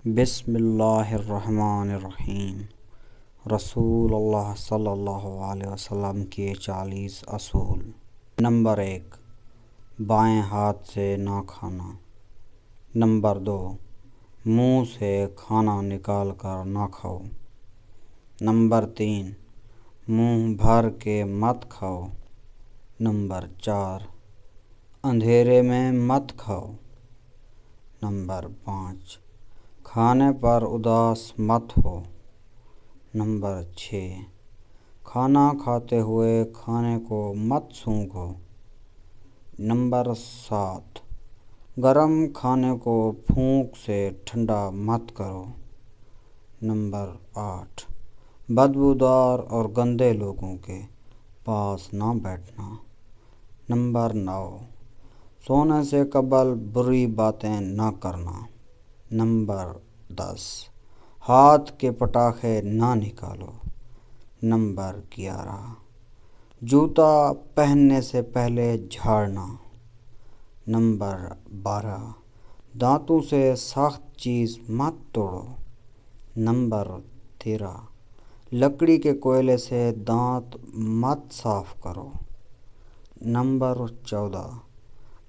بسم اللہ الرحمن الرحیم۔ رسول اللہ صلی اللہ علیہ وسلم کے 40 اصول۔ نمبر 1، بائیں ہاتھ سے نہ کھانا۔ نمبر 2، منہ سے کھانا نکال کر نہ کھاؤ۔ نمبر 3، منہ بھر کے مت کھاؤ۔ نمبر 4، اندھیرے میں مت کھاؤ۔ نمبر 5، کھانے پر اداس مت ہو۔ نمبر 6، کھانا کھاتے ہوئے کھانے کو مت سونگھو۔ نمبر 7، گرم کھانے کو پھونک سے ٹھنڈا مت کرو۔ نمبر 8، بدبودار اور گندے لوگوں کے پاس نہ بیٹھنا۔ نمبر 9، سونے سے قبل بری باتیں نہ کرنا۔ نمبر 10، ہاتھ کے پٹاخے نہ نکالو۔ نمبر 11، جوتا پہننے سے پہلے جھاڑنا۔ نمبر 12، دانتوں سے سخت چیز مت توڑو۔ نمبر 13، لکڑی کے کوئلے سے دانت مت صاف کرو۔ نمبر 14،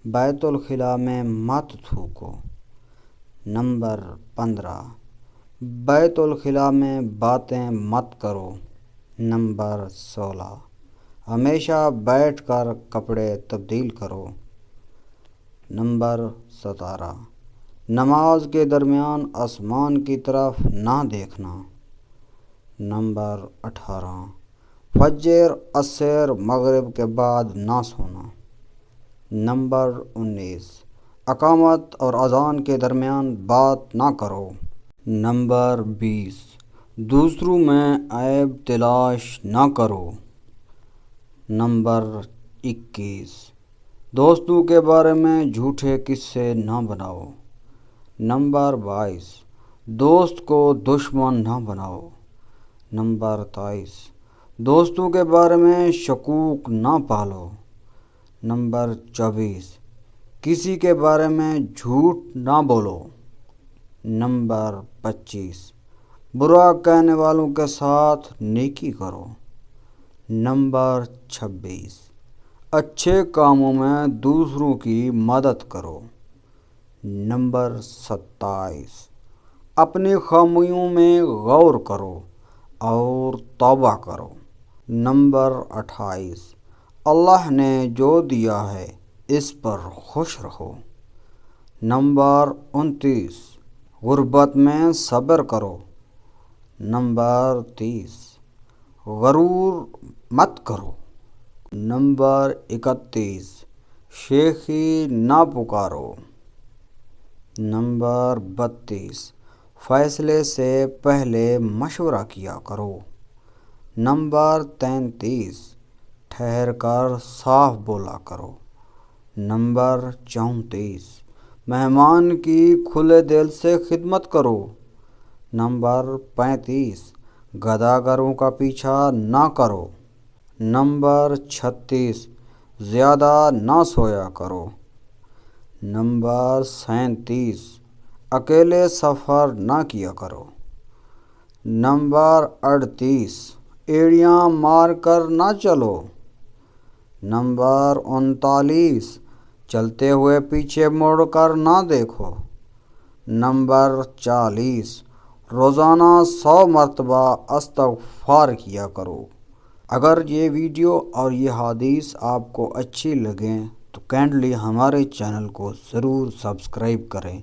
بیت الخلاء میں مت تھوکو۔ نمبر 15، بیت الخلاء میں باتیں مت کرو۔ نمبر 16، ہمیشہ بیٹھ کر کپڑے تبدیل کرو۔ نمبر 17، نماز کے درمیان آسمان کی طرف نہ دیکھنا۔ نمبر 18، فجر، عصر، مغرب کے بعد نہ سونا۔ نمبر 19، اقامت اور اذان کے درمیان بات نہ کرو۔ نمبر 20، دوسروں میں عیب تلاش نہ کرو۔ نمبر 21، دوستوں کے بارے میں جھوٹے قصے نہ بناؤ۔ نمبر 22، دوست کو دشمن نہ بناؤ۔ نمبر 23، دوستوں کے بارے میں شکوک نہ پالو۔ نمبر 24، کسی کے بارے میں جھوٹ نہ بولو۔ نمبر 25، برا کہنے والوں کے ساتھ نیکی کرو۔ نمبر 26، اچھے کاموں میں دوسروں کی مدد کرو۔ نمبر 27، اپنی خامیوں میں غور کرو اور توبہ کرو۔ نمبر 28، اللہ نے جو دیا ہے اس پر خوش رہو۔ نمبر 29، غربت میں صبر کرو۔ نمبر 30، غرور مت کرو۔ نمبر 31، شیخی نہ پکارو۔ نمبر 32، فیصلے سے پہلے مشورہ کیا کرو۔ نمبر 33، ٹھہر کر صاف بولا کرو۔ نمبر 34، مہمان کی کھلے دل سے خدمت کرو۔ نمبر 35، گداگروں کا پیچھا نہ کرو۔ نمبر 36، زیادہ نہ سویا کرو۔ نمبر 37، اکیلے سفر نہ کیا کرو۔ نمبر 38، ایڑیاں مار کر نہ چلو۔ نمبر 39، چلتے ہوئے پیچھے مڑ کر نہ دیکھو۔ نمبر 40، روزانہ 100 مرتبہ استغفار کیا کرو۔ اگر یہ ویڈیو اور یہ حدیث آپ کو اچھی لگیں تو کائنڈلی ہمارے چینل کو ضرور سبسکرائب کریں